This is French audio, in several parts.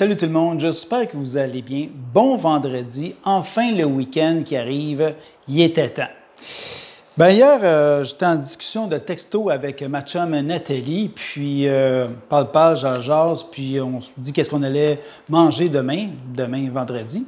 salut tout le monde, j'espère que vous allez bien. Bon vendredi, enfin le week-end qui arrive, il était temps. Ben hier, j'étais en discussion de texto avec ma chum Nathalie, puis parle, jase, puis on se dit qu'est-ce qu'on allait manger demain vendredi.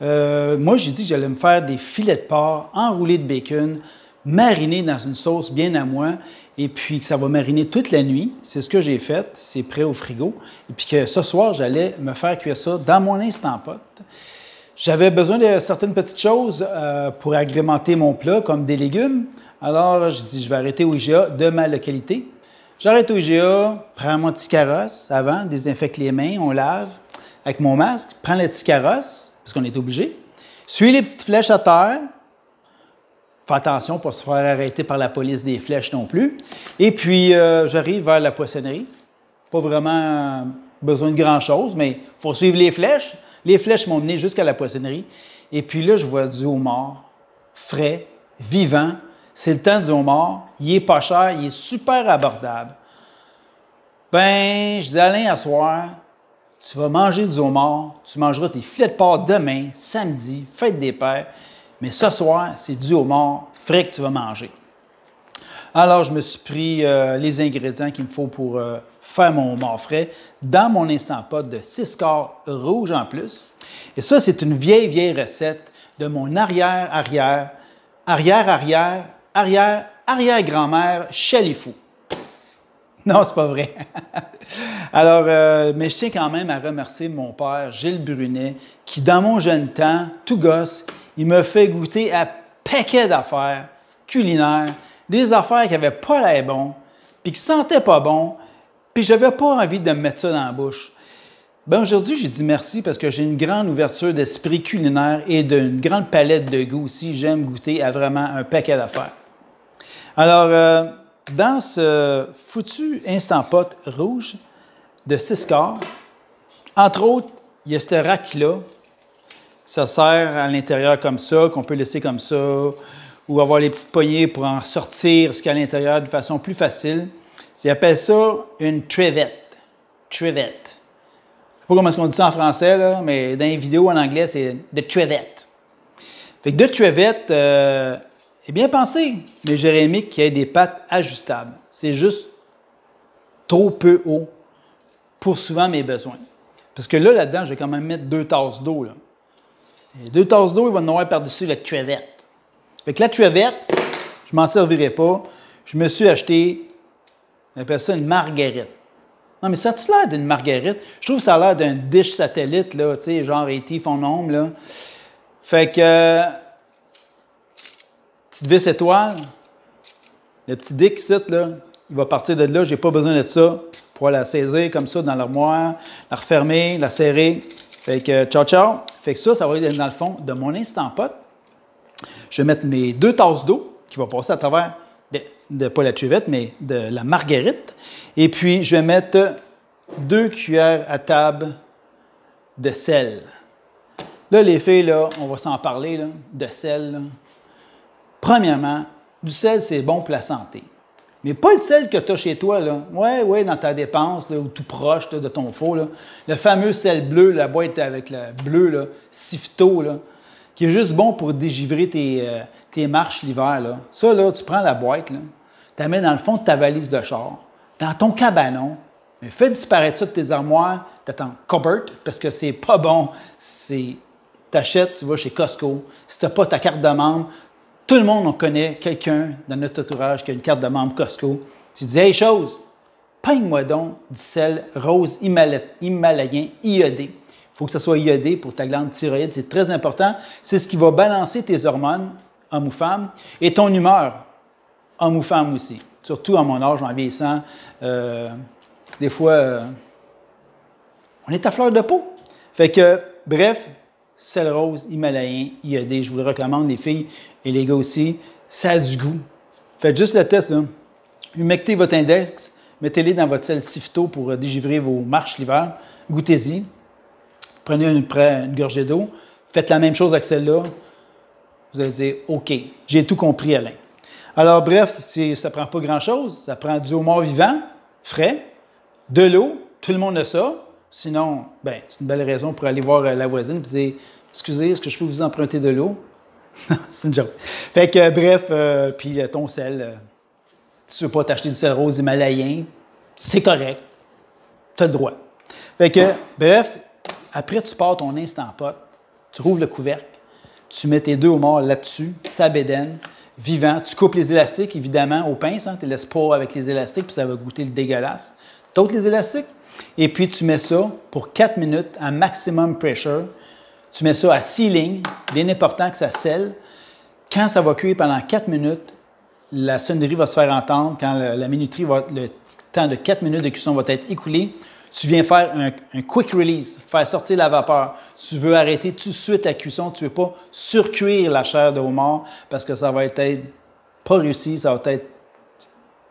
Moi, j'ai dit que j'allais me faire des filets de porc enroulés de bacon, marinés dans une sauce bien à moi, et puis que ça va mariner toute la nuit. C'est ce que j'ai fait, c'est prêt au frigo. Et puis que ce soir, j'allais me faire cuire ça dans mon Instant Pot. J'avais besoin de certaines petites choses pour agrémenter mon plat, comme des légumes. Alors, je dis, je vais arrêter au IGA de ma localité. J'arrête au IGA, prends mon petit carrosse avant, désinfecte les mains, on lave avec mon masque, prends le petit carrosse, parce qu'on est obligé. Suis les petites flèches à terre. Fais attention pour ne pas se faire arrêter par la police des flèches non plus. Et puis, j'arrive vers la poissonnerie. Pas vraiment besoin de grand-chose, mais il faut suivre les flèches. Les flèches m'ont mené jusqu'à la poissonnerie. Et puis là, je vois du homard frais, vivant. C'est le temps du homard. Il est pas cher, il est super abordable. Ben, je dis, Alain, à soir, tu vas manger du homard. Tu mangeras tes filets de porc demain, samedi, fête des pères. Mais ce soir, c'est du homard frais que tu vas manger. Alors, je me suis pris les ingrédients qu'il me faut pour faire mon homard frais dans mon Instant Pot de 6 quarts rouge en plus. Et ça, c'est une vieille recette de mon arrière-grand-mère Chalifou. Non, c'est pas vrai. Alors, mais je tiens quand même à remercier mon père, Gilles Brunet, qui, dans mon jeune temps, tout gosse, il me fait goûter à paquet d'affaires culinaires, des affaires qui n'avaient pas l'air bon, puis qui ne sentaient pas bon, puis je n'avais pas envie de me mettre ça dans la bouche. Ben aujourd'hui, j'ai dit merci parce que j'ai une grande ouverture d'esprit culinaire et d'une grande palette de goûts aussi. J'aime goûter à vraiment un paquet d'affaires. Alors, dans ce foutu Instant Pot rouge de 6 quarts, entre autres, il y a ce rack-là. Ça sert à l'intérieur comme ça, qu'on peut laisser comme ça, ou avoir les petites poignées pour en sortir ce qu'il y a à l'intérieur de façon plus facile. Ils appellent ça une trevette. Trevette. Je ne sais pas comment est-ce qu'on dit ça en français, là, mais dans les vidéos en anglais, c'est the trevette. Fait que the trevette est bien pensé, mais j'aurais aimé qu'il y ait des pattes ajustables. C'est juste trop peu haut pour souvent mes besoins. Parce que là-dedans, je vais quand même mettre 2 tasses d'eau. Là. Et 2 tasses d'eau, il va en avoir par-dessus la trevette. Fait que la trevette, je ne m'en servirai pas. Je me suis acheté, on appelle ça une marguerite. Non, mais ça a-tu l'air d'une marguerite? Je trouve que ça a l'air d'un dish satellite, là, tu sais, genre E.T. fond nombre, là. Fait que, petite vis étoile, le petit dick ici, là, il va partir de là. Je n'ai pas besoin de ça pour la saisir comme ça dans l'armoire, la refermer, la serrer. Fait que, ciao. Fait que ça va être dans le fond de mon Instant Pot. Je vais mettre mes 2 tasses d'eau qui vont passer à travers, pas la trevette, mais de la marguerite. Et puis, je vais mettre 2 cuillères à table de sel. Là, les filles, là, on va s'en parler, là, de sel. Là. Premièrement, du sel, c'est bon pour la santé. Mais pas le sel que tu as chez toi, là. Ouais, dans ta dépense, là, ou tout proche là, de ton four, là. Le fameux sel bleu, la boîte avec le bleu, là, Sifto, là, qui est juste bon pour dégivrer tes marches l'hiver. Là. Ça, là, tu prends la boîte, tu la mets dans le fond de ta valise de char, dans ton cabanon, mais fais disparaître ça de tes armoires, de ton cupboard, parce que c'est pas bon. Tu achètes, tu vas chez Costco. Si tu n'as pas ta carte de membre, tout le monde, on connaît quelqu'un dans notre entourage qui a une carte de membre Costco. Tu dis, hey, chose, peigne-moi donc du sel rose himalayen iodé. Il faut que ça soit iodé pour ta glande thyroïde, c'est très important. C'est ce qui va balancer tes hormones, homme ou femme, et ton humeur, homme ou femme aussi. Surtout à mon âge, en vieillissant, des fois, on est à fleur de peau. Fait que, bref, sel rose himalayen iodé, je vous le recommande, les filles et les gars aussi. Ça a du goût. Faites juste le test, là. Humectez votre index, mettez-les dans votre sel Sifto pour dégivrer vos marches l'hiver. Goûtez-y. Prenez une gorgée d'eau. Faites la même chose avec celle-là. Vous allez dire, OK, j'ai tout compris, Alain. Alors, bref, ça ne prend pas grand-chose. Ça prend du homard vivant, frais, de l'eau. Tout le monde a ça. Sinon, ben, c'est une belle raison pour aller voir la voisine et dire « Excusez, est-ce que je peux vous emprunter de l'eau? » C'est une joke. Fait que, bref, puis ton sel, tu ne veux pas t'acheter du sel rose himalayen, c'est correct. Tu as le droit. Fait que, bref, après, tu pars ton instant pot, tu rouvres le couvercle, tu mets tes 2 homards là-dessus, ça bédaine, vivant. Tu coupes les élastiques, évidemment, aux pinces. Hein, tu ne laisses pas avec les élastiques, puis ça va goûter le dégueulasse. Tu ôtes les élastiques, et puis tu mets ça pour 4 minutes à maximum pressure. Tu mets ça à sealing, bien important que ça scelle. Quand ça va cuire pendant 4 minutes, la sonnerie va se faire entendre. Quand la minuterie le temps de 4 minutes de cuisson va être écoulé, tu viens faire un quick release, faire sortir la vapeur. Tu veux arrêter tout de suite la cuisson, tu ne veux pas surcuire la chair de homard parce que ça va être pas réussi, ça va être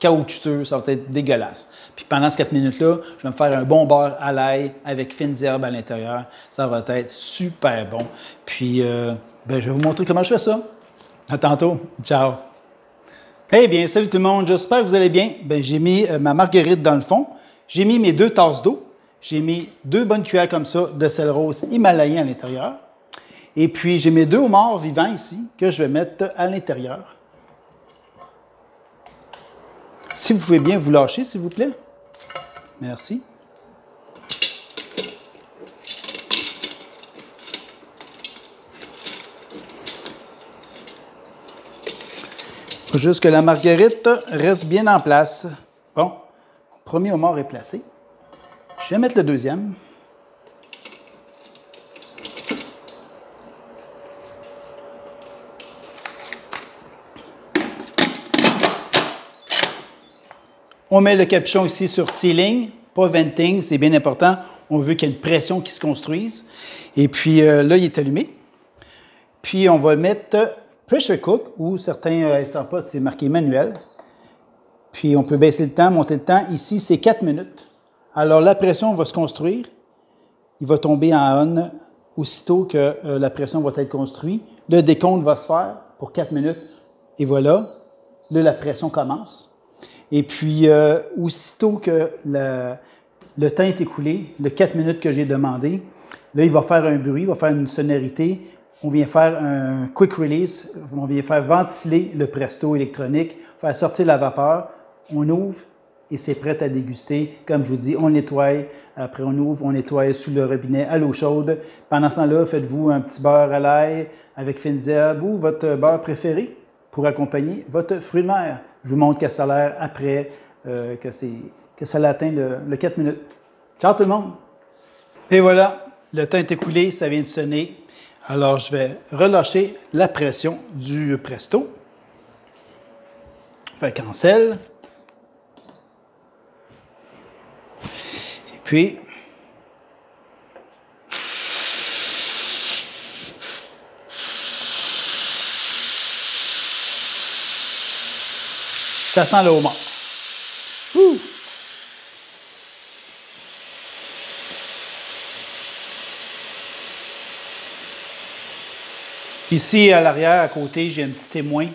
caoutchouteux, ça va être dégueulasse. Puis pendant ces 4 minutes-là, je vais me faire un bon beurre à l'ail avec fines herbes à l'intérieur. Ça va être super bon. Puis, ben, je vais vous montrer comment je fais ça. À tantôt. Ciao. Eh bien, salut tout le monde. J'espère que vous allez bien. Ben, j'ai mis ma marguerite dans le fond. J'ai mis mes 2 tasses d'eau. J'ai mis 2 bonnes cuillères comme ça de sel rose himalayen à l'intérieur. Et puis, j'ai mes 2 homards vivants ici que je vais mettre à l'intérieur. Si vous pouvez bien vous lâcher, s'il vous plaît. Merci. Il faut juste que la marguerite reste bien en place. Bon, le premier homard est placé. Je vais mettre le deuxième. On met le capuchon ici sur sealing, pas venting, c'est bien important. On veut qu'il y ait une pression qui se construise. Et puis là, il est allumé. Puis on va le mettre pressure cook, ou certains Instant Pot, c'est marqué manuel. Puis on peut baisser le temps, monter le temps. Ici, c'est 4 minutes. Alors la pression va se construire. Il va tomber en on aussitôt que la pression va être construite. Le décompte va se faire pour 4 minutes. Et voilà, là, la pression commence. Et puis, aussitôt que le temps est écoulé, le 4 minutes que j'ai demandé, là, il va faire un bruit, il va faire une sonorité. On vient faire un quick release, on vient faire ventiler le presto électronique, faire sortir la vapeur. On ouvre et c'est prêt à déguster. Comme je vous dis, on nettoie. Après, on ouvre, on nettoie sous le robinet à l'eau chaude. Pendant ce temps-là, faites-vous un petit beurre à l'ail avec fines herbes ou votre beurre préféré pour accompagner votre fruit de mer. Je vous montre que ça a l'air après que ça atteint le 4 minutes. Ciao tout le monde! Et voilà, le temps est écoulé, ça vient de sonner. Alors, je vais relâcher la pression du presto. Fait cancel. Et puis, ça sent le homard. Ouh! Ici, à l'arrière, à côté, j'ai un petit témoin,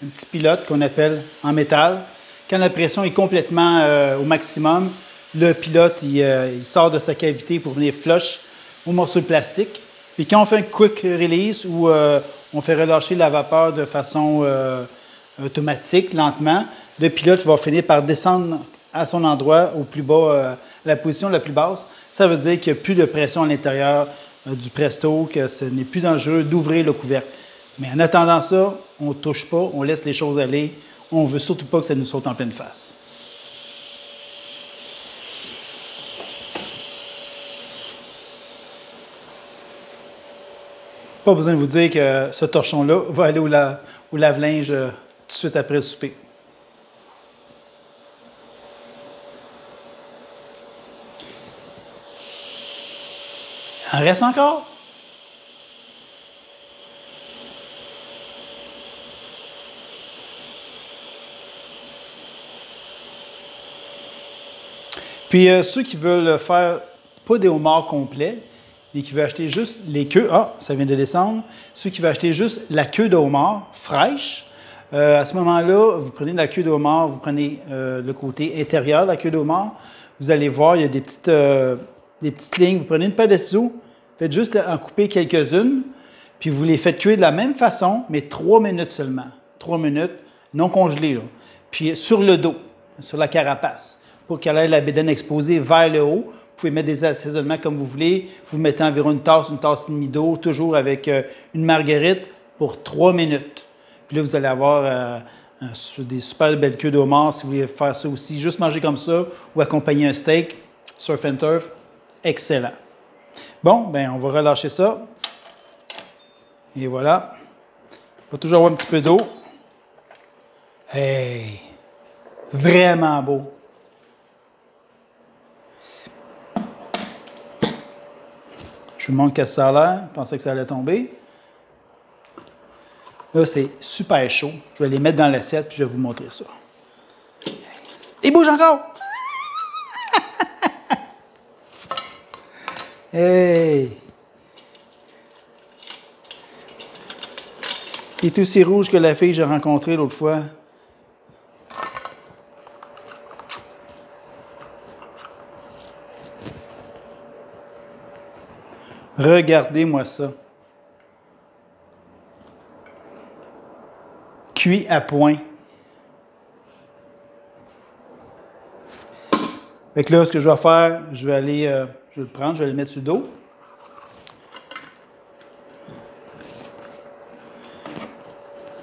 un petit pilote qu'on appelle en métal. Quand la pression est complètement au maximum, le pilote, il sort de sa cavité pour venir flush au morceau de plastique. Puis quand on fait un quick release où on fait relâcher la vapeur de façon automatique, lentement, le pilote va finir par descendre à son endroit au plus bas, la position la plus basse. Ça veut dire qu'il n'y a plus de pression à l'intérieur du presto, que ce n'est plus dangereux d'ouvrir le couvercle. Mais en attendant ça, on ne touche pas, on laisse les choses aller. On ne veut surtout pas que ça nous saute en pleine face. Pas besoin de vous dire que ce torchon-là va aller au lave-linge tout de suite après le souper. Il en reste encore? Puis ceux qui veulent faire pas des homards complets, mais qui veulent acheter juste les queues, ça vient de descendre. Ceux qui veulent acheter juste la queue de homard fraîche, à ce moment-là, vous prenez la queue de homard, vous prenez le côté intérieur de la queue de homard. Vous allez voir, il y a des petites des petites lignes. Vous prenez une paire de ciseaux, faites juste en couper quelques-unes, puis vous les faites cuire de la même façon, mais 3 minutes seulement. 3 minutes, non congelées, là. Puis sur le dos, sur la carapace, pour qu'elle ait la bédaine exposée vers le haut. Vous pouvez mettre des assaisonnements comme vous voulez. Vous mettez environ une tasse et demie d'eau, toujours avec une marguerite pour 3 minutes. Puis là, vous allez avoir des super belles queues de homard si vous voulez faire ça aussi. Juste manger comme ça ou accompagner un steak, surf and turf, excellent. Bon, bien, on va relâcher ça. Et voilà. Il va toujours avoir un petit peu d'eau. Hey! Vraiment beau. Je vous montre qu'est-ce que ça a l'air. Je pensais que ça allait tomber. Là, c'est super chaud. Je vais les mettre dans l'assiette puis je vais vous montrer ça. Il bouge encore! Hey! Il est aussi rouge que la fille que j'ai rencontrée l'autre fois. Regardez-moi ça. Cuit à point. Fait que là, ce que je vais faire, je vais le prendre, je vais le mettre sur le dos.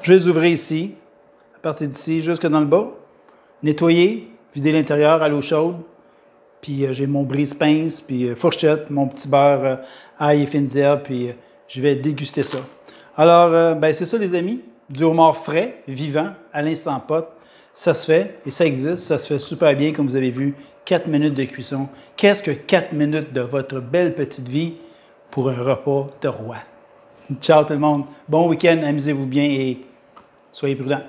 Je vais les ouvrir ici, à partir d'ici, jusque dans le bas. Nettoyer, vider l'intérieur à l'eau chaude. Puis j'ai mon brise-pince, puis fourchette, mon petit beurre ail et fines herbes, puis je vais déguster ça. Alors, ben c'est ça les amis, du homard frais, vivant, à l'instant pot. Ça se fait, et ça existe, ça se fait super bien, comme vous avez vu, 4 minutes de cuisson. Qu'est-ce que 4 minutes de votre belle petite vie pour un repas de roi? Ciao tout le monde, bon week-end, amusez-vous bien et soyez prudents.